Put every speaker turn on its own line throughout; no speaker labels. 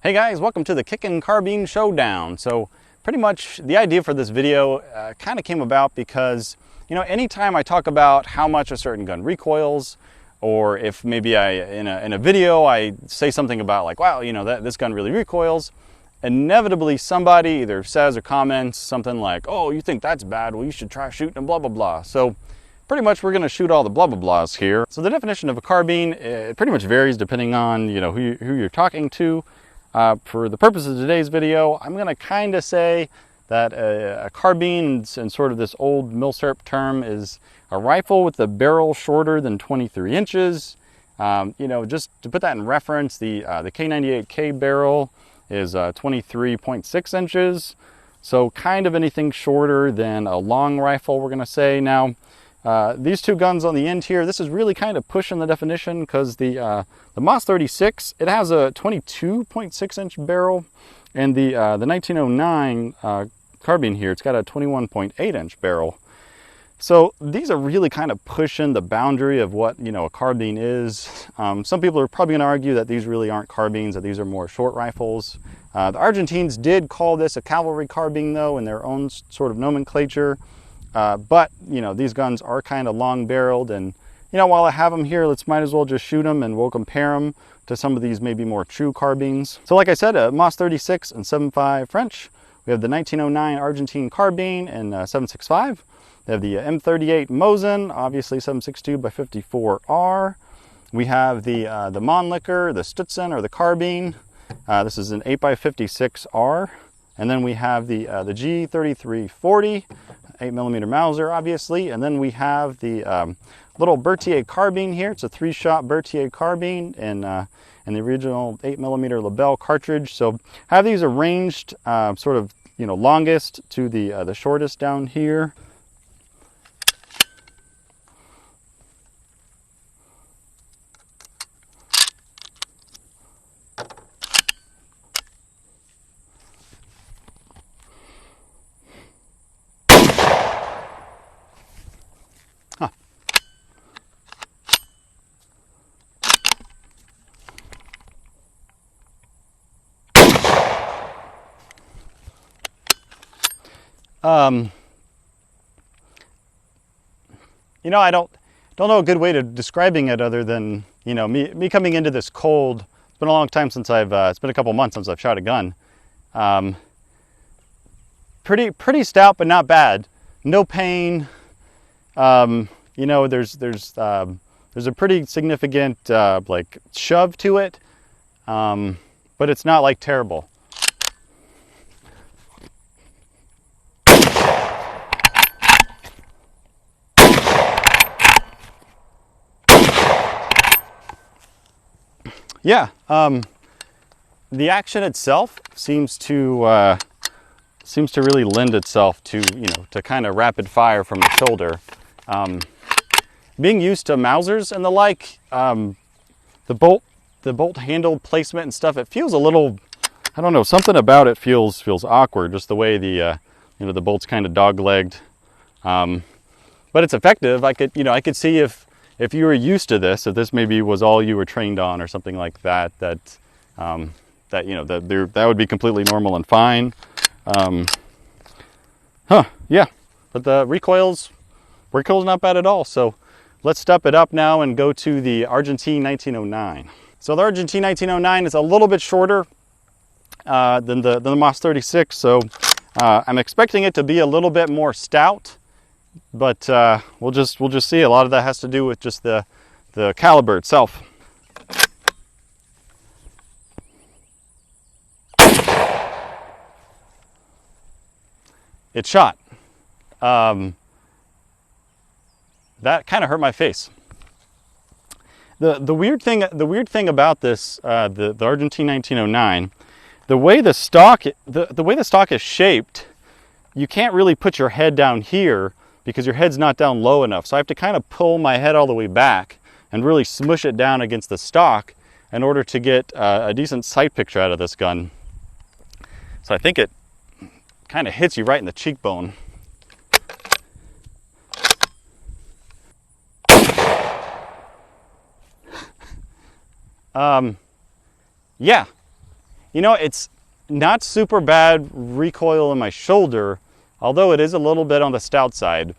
Hey guys, welcome to the Kickin Carbine Showdown. So pretty much the idea for this video kind of came about because, you know, anytime I talk about how much a certain gun recoils, or if maybe in a video I say something about like, wow, you know, this gun really recoils, inevitably somebody either says or comments something like, oh, you think that's bad, well you should try shooting and blah blah blah. So pretty much we're going to shoot all the blah blah blahs here. So the definition of a carbine, it pretty much varies depending on, you know, who you're talking to. For the purpose of today's video, I'm going to kind of say that a carbine, in sort of this old milsurp term, is a rifle with a barrel shorter than 23 inches. You know, just to put that in reference, the K98K barrel is 23.6 inches. So kind of anything shorter than a long rifle, we're going to say. Now, these two guns on the end here, this is really kind of pushing the definition because the Mosin 36, it has a 22.6 inch barrel, and the 1909 carbine here, it's got a 21.8 inch barrel. So these are really kind of pushing the boundary of what, you know, a carbine is. Some people are probably going to argue that these really aren't carbines, that these are more short rifles. The Argentines did call this a cavalry carbine though in their own sort of nomenclature. But, you know, these guns are kind of long barreled, and, you know, while I have them here, might as well just shoot them and we'll compare them to some of these maybe more true carbines. So like I said, a Mosin 36 and 7.5 French. We have the 1909 Argentine Carbine and 7.65. They have the M38 Mosin, obviously 7.62 by 54R. We have the Mannlicher, the Stutzen or the Carbine. This is an 8 by 56R. And then we have the G3340, 8mm Mauser, obviously. And then we have the little Berthier Carbine here. It's a 3-shot Berthier Carbine and the original 8mm Lebel cartridge. So have these arranged sort of, you know, longest to the shortest down here. You know, I don't know a good way to describing it other than, you know, me coming into this cold. It's been a long time since it's been a couple months since I've shot a gun. Pretty stout, but not bad. No pain. You know, there's a pretty significant like shove to it, but it's not like terrible. Yeah, the action itself seems to really lend itself to, you know, to kind of rapid fire from the shoulder. Being used to Mausers and the like, the bolt handle placement and stuff, it feels a little, I don't know, something about it feels awkward, just the way the you know, the bolt's kind of dog-legged. But it's effective. I could see if you were used to this, if this maybe was all you were trained on or something like that, that you know, that would be completely normal and fine. Yeah, but the recoil's not bad at all. So let's step it up now and go to the Argentine 1909. So the Argentine 1909 is a little bit shorter than the Mosin 36. So I'm expecting it to be a little bit more stout. But we'll just see. A lot of that has to do with just the caliber itself. It shot. That kind of hurt my face. The weird thing about this the Argentine 1909, the way the stock is shaped, you can't really put your head down here because your head's not down low enough. So I have to kind of pull my head all the way back and really smush it down against the stock in order to get a decent sight picture out of this gun. So I think it kind of hits you right in the cheekbone. Yeah, You know, it's not super bad recoil in my shoulder, although it is a little bit on the stout side.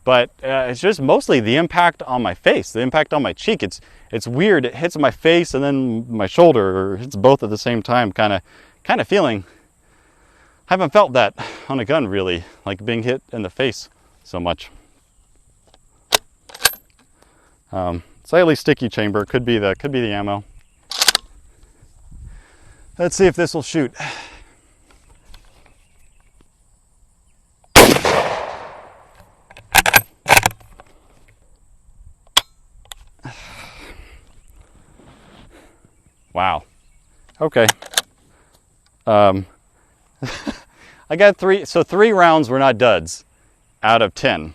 But it's just mostly the impact on my face, the impact on my cheek. It's weird. It hits my face and then my shoulder, or hits both at the same time. Kind of feeling. I haven't felt that on a gun really, like being hit in the face so much. Slightly sticky chamber. Could be the ammo. Let's see if this will shoot. Wow. Okay. I got 3. So 3 rounds were not duds out of 10.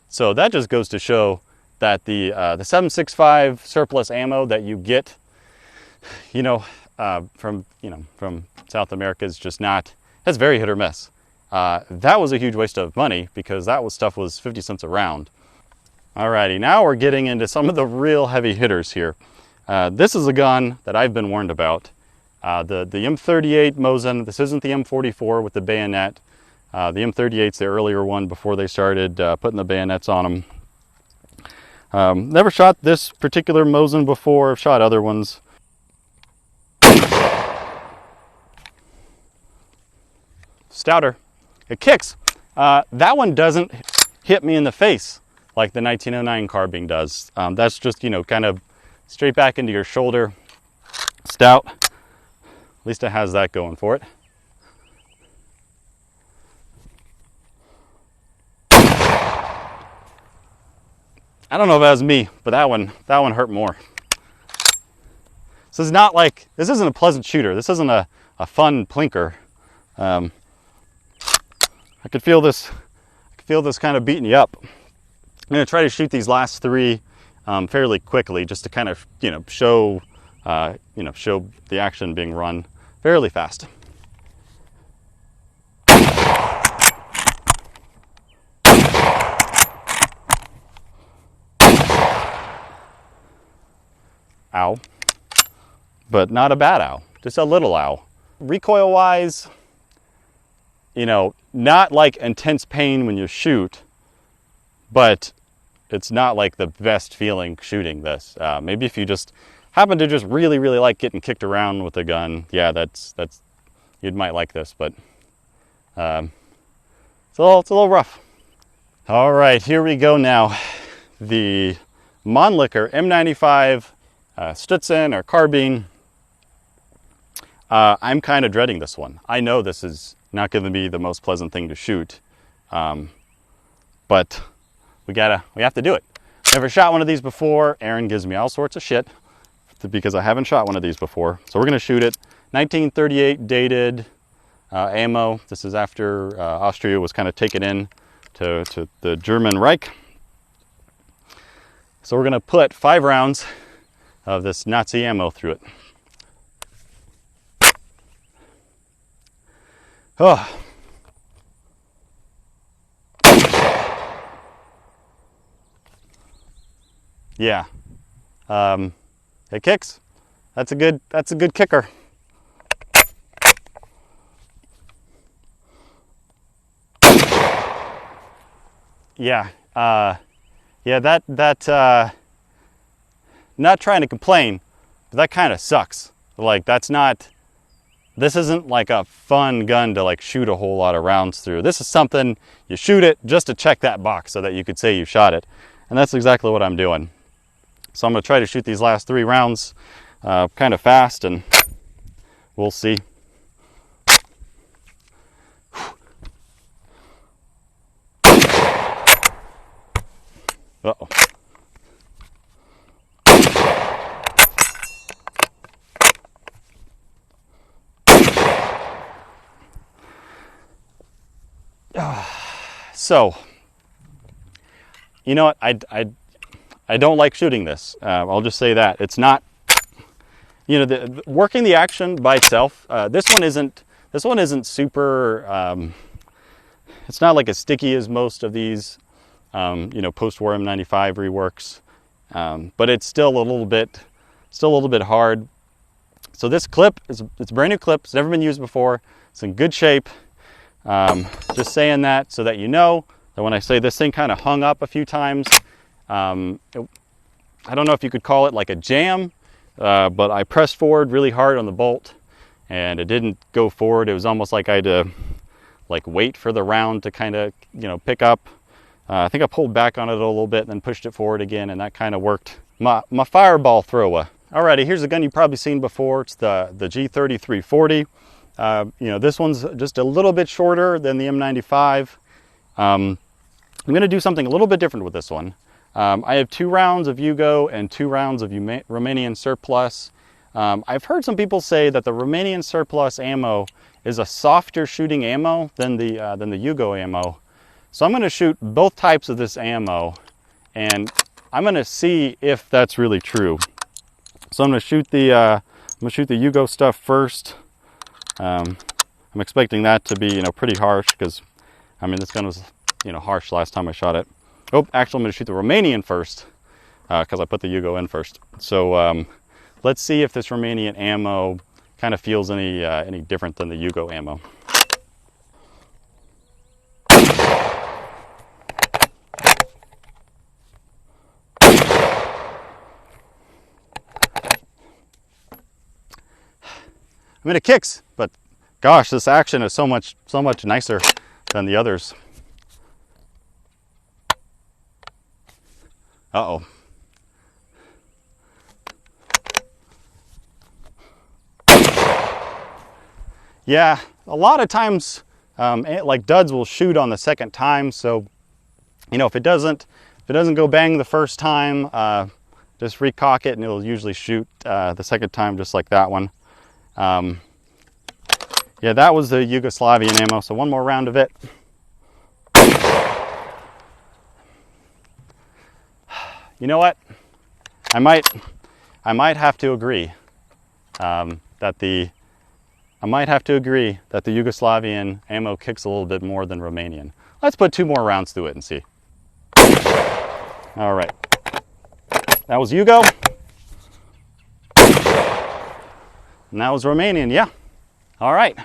So that just goes to show that the 7.65 surplus ammo that you get, from South America is just not. That's very hit or miss. That was a huge waste of money because stuff was 50 cents a round. Alrighty, now we're getting into some of the real heavy hitters here. This is a gun that I've been warned about. The M38 Mosin. This isn't the M44 with the bayonet. The M38's the earlier one before they started putting the bayonets on them. Never shot this particular Mosin before. I've shot other ones. Stouter. It kicks. That one doesn't hit me in the face like the 1909 carbine does. That's just, kind of straight back into your shoulder. Stout. At least it has that going for it. I don't know if that was me, but that one hurt more. This isn't a pleasant shooter. This isn't a fun plinker. I could feel this kind of beating you up. I'm going to try to shoot these last 3 fairly quickly, just to kind of show the action being run fairly fast. Ow. But not a bad ow, just a little ow. Recoil wise, not like intense pain when you shoot, but it's not like the best feeling shooting this. Maybe if you just happen to just really, really like getting kicked around with a gun, yeah, that's you might like this, but it's a little rough. All right, here we go now. The Mannlicher M95 Stutzen or Carbine. I'm kind of dreading this one. I know this is not going to be the most pleasant thing to shoot, but we have to do it. Never shot one of these before. Aaron gives me all sorts of shit because I haven't shot one of these before. So we're going to shoot it. 1938 dated ammo. This is after Austria was kind of taken in to the German Reich. So we're going to put 5 rounds of this Nazi ammo through it. Oh. Yeah. It kicks. That's a good kicker. Yeah. Not trying to complain, but that kind of sucks. Like, this isn't like a fun gun to like shoot a whole lot of rounds through. This is something you shoot it just to check that box so that you could say you shot it. And that's exactly what I'm doing. So I'm going to try to shoot these last 3 rounds kind of fast, and we'll see. Uh-oh. So, you know what? I don't like shooting this. I'll just say that it's not. Working the action by itself. This one isn't super. It's not like as sticky as most of these, post-war M95 reworks, but it's still a little bit hard. So this clip, it's a brand new clip. It's never been used before. It's in good shape. Just saying that so that you know that when I say this thing kind of hung up a few times, I don't know if you could call it like a jam, but I pressed forward really hard on the bolt and it didn't go forward. It was almost like I had to like wait for the round to kind of, you know, pick up. I think I pulled back on it a little bit and then pushed it forward again, and that kind of worked. My fireball thrower. Alrighty, here's a gun you've probably seen before. It's the G3340. You know, this one's just a little bit shorter than the M95. I'm going to do something a little bit different with this one. I have 2 rounds of Yugo and 2 rounds of Romanian surplus. I've heard some people say that the Romanian surplus ammo is a softer shooting ammo than the Yugo ammo. So I'm going to shoot both types of this ammo, and I'm going to see if that's really true. So I'm going to shoot the Yugo stuff first. I'm expecting that to be, you know, pretty harsh because, I mean, this gun was, you know, harsh last time I shot it. Oh, actually, I'm going to shoot the Romanian first because I put the Yugo in first. So let's see if this Romanian ammo kind of feels any different than the Yugo ammo. I mean, it kicks, but gosh, this action is so much nicer than the others. Uh-oh. Yeah, a lot of times, like duds will shoot on the second time. So, you know, if it doesn't go bang the first time, just recock it and it'll usually shoot the second time, just like that one. Yeah, that was the Yugoslavian ammo. So one more round of it. You know what? I might have to agree that the Yugoslavian ammo kicks a little bit more than Romanian. Let's put 2 more rounds through it and see. All right, that was Yugo, and that was Romanian. Yeah. All right.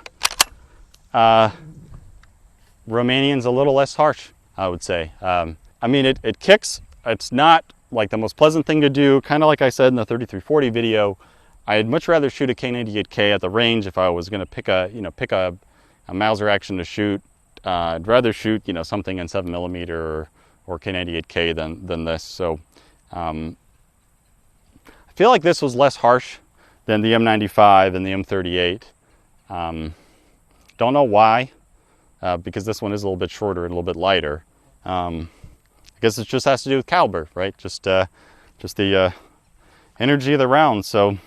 Romanian's a little less harsh, I would say. I mean, it kicks. It's not like the most pleasant thing to do. Kind of like I said in the 3340 video, I'd much rather shoot a K98K at the range if I was going to pick a Mauser action to shoot. I'd rather shoot, you know, something in 7mm or K98K than this. So I feel like this was less harsh than the M95 and the M38. Don't know why, because this one is a little bit shorter and a little bit lighter. I guess it just has to do with caliber, right? Just the energy of the round. So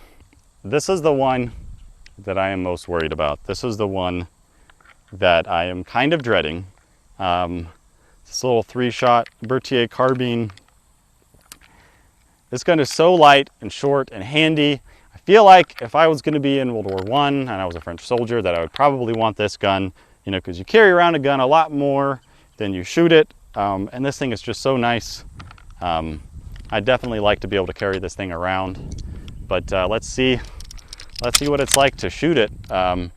this is the one that I am most worried about. This is the one that I am kind of dreading. This little 3-shot Berthier Carbine. This gun is so light and short and handy. I feel like if I was going to be in World War I and I was a French soldier, that I would probably want this gun, you know, because you carry around a gun a lot more than you shoot it. And this thing is just so nice. I'd definitely like to be able to carry this thing around, but let's see what it's like to shoot it. You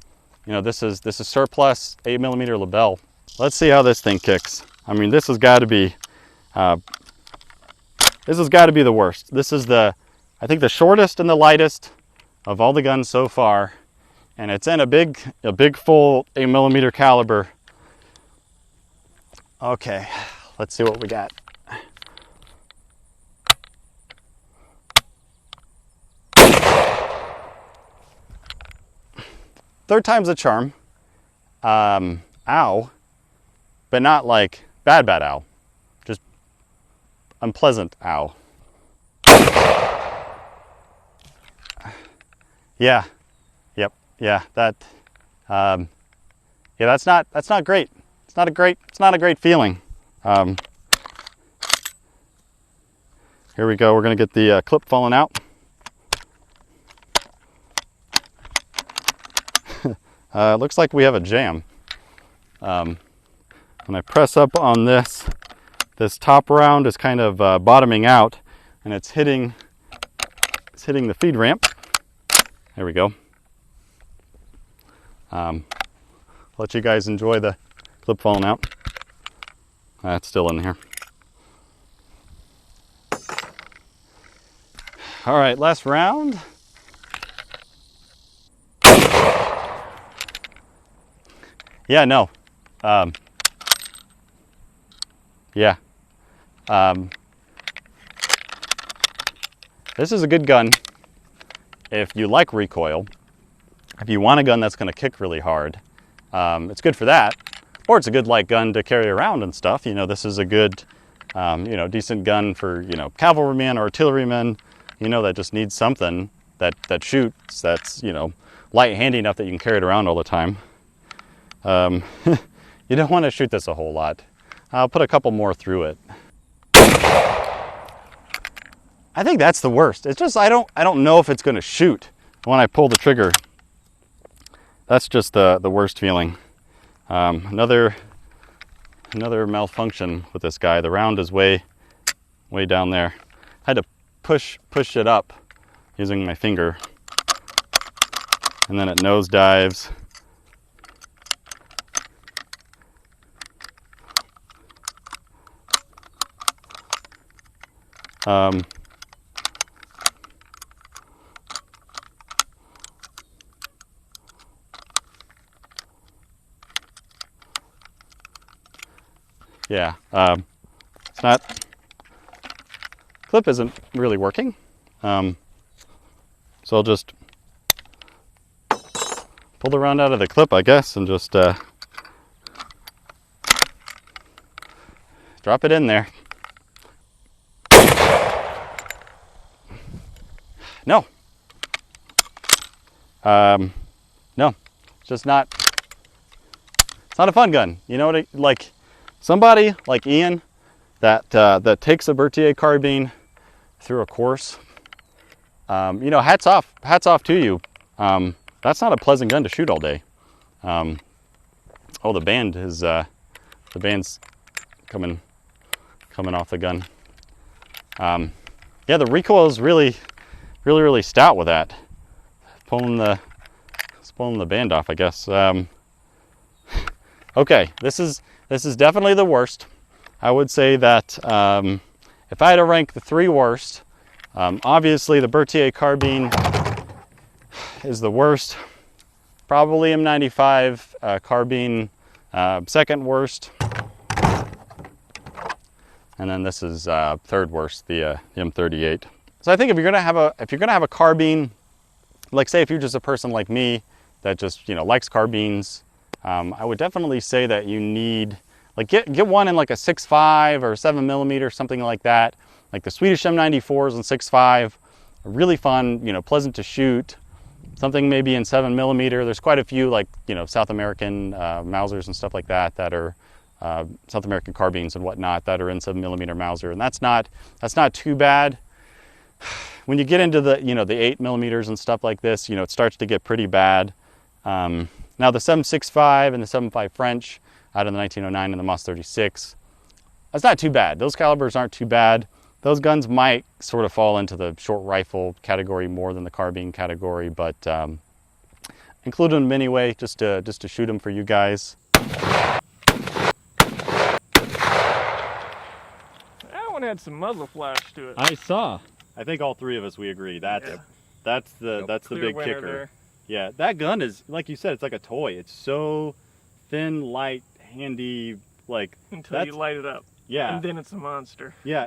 know, this is surplus 8mm Lebel. Let's see how this thing kicks. I mean, this has got to be the worst. This is I think the shortest and the lightest of all the guns so far, and it's in a big full 8mm caliber. Okay, let's see what we got. Third time's a charm. Ow, but not like bad ow, just unpleasant ow. Yeah, yep, yeah, that, yeah, that's not great. It's not a great feeling. Here we go. We're gonna get the clip falling out. Looks like we have a jam. When I press up on this top round is kind of bottoming out, and it's hitting the feed ramp. There we go. Let you guys enjoy the clip falling out. That's still in here. All right, last round. Yeah, no. Yeah. This is a good gun if you like recoil. If you want a gun that's going to kick really hard, it's good for that. Or it's a good light gun to carry around and stuff. You know, this is a good, you know, decent gun for, you know, cavalrymen or artillerymen, you know, that just needs something that shoots, that's, you know, light, handy enough that you can carry it around all the time. You don't want to shoot this a whole lot. I'll put a couple more through it. I think that's the worst. It's just I don't know if it's going to shoot when I pull the trigger. That's just the worst feeling. Another malfunction with this guy. The round is way down there. I had to push it up using my finger, and then it nosedives. Yeah, it's not, clip isn't really working, so I'll just pull the round out of the clip, I guess, and just drop it in there. No. No, it's just not, it's not a fun gun. You know what, like, somebody like Ian that takes a Berthier carbine through a course, you know, hats off to you. That's not a pleasant gun to shoot all day. Oh, the band's coming off the gun. Yeah, the recoil is really stout with that. Pulling the band off, I guess. Okay, this is definitely the worst. I would say that if I had to rank the three worst, obviously the Berthier carbine is the worst. Probably M95 carbine second worst, and then this is third worst, the M38. So I think if you're gonna have a carbine, like say if you're just a person like me that just, you know, likes carbines, I would definitely say that you need, like, get one in like a 6.5 or 7mm, something like that. Like the Swedish M94s and 6.5 are really fun, you know, pleasant to shoot. Something maybe in 7mm. There's quite a few, like, you know, South American Mausers and stuff like that that are South American carbines and whatnot that are in 7mm Mauser, and that's not too bad. When you get into the, you know, the 8mm and stuff like this, you know, it starts to get pretty bad. Now the 7.65 and the 7.5 French out of the 1909 and the Mosin 36, that's not too bad. Those calibers aren't too bad. Those guns might sort of fall into the short rifle category more than the carbine category, but included them anyway, just to shoot them for you guys.
That one had some muzzle flash to it.
I saw. I think all three of us, we agree. That's the big kicker.
There.
Yeah, that gun is, like you said, it's like a toy. It's so thin, light, handy, like,
until you light it up.
Yeah.
And then it's a monster.
Yeah.